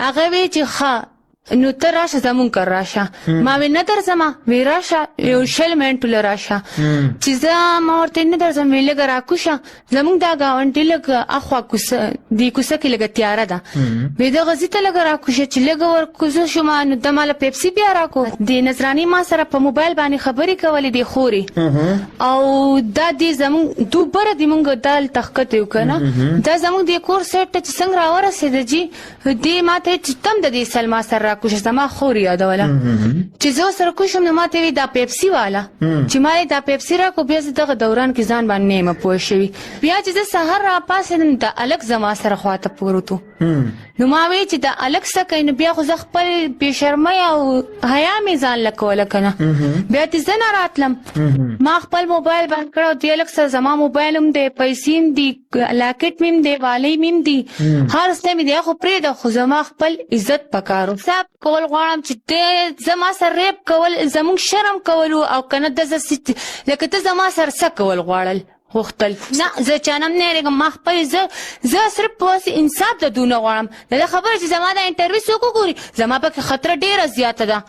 هغه وی چې ښه نو ته راشه زمون کر راشه ما وی نه درځم وی راشه یو شل منټ له راشه چې زه ما ورته نه درځم وی لګ راکوشه زمون دا گاونټي لګ اخوا کوسه دی کوسه کې لګ تیار ده وی دا غزي ته لګ راکوشه چې لګ ور کوزه شو ما نو د مال پیپسي بیا راکو دی نظرانی ما سره په موبایل باندې خبرې کولې دی خوري او دا دی زمون دوبره دی مونږ دال تخکته یو کنه دا زمون دی کور سیټ چې څنګه راورسېد جی دی ماته چې تم د دې سلمہ سره کوشش زما خوري یادوله چې زه سره کوشم نو ماته وی دا پیپسي والا چې ما دا پیپسي را کو بیا دغه دوران کې ځان باندې ما پوه شوی بیا چې زه سحر را پاسې د الک زما سره خواته پورتو نو ما وی چې دا الک سکه نو بیا خو زه خپل بې شرمۍ او حیا مې ځان لکوله کنه بیا چې زه نه راتلم ما خپل موبایل بند کړو دی الک سره زما موبایل هم دی پیسې هم دي لاکټ مې دی والی مې دی هر څه مې دی خو پرې د خو زما خپل عزت پکارو صاحب کول غواړم چې زما سره ریپ کول زموږ شرم کول او کنه د لکه ته زما سره څه کول غواړل غوښتل نه زه چانم نه لرم ما خپل زه صرف په انصاف د دونه غواړم دا خبره چې زما د انټرویو څوک وګوري زما په خطر ډیره زیاته ده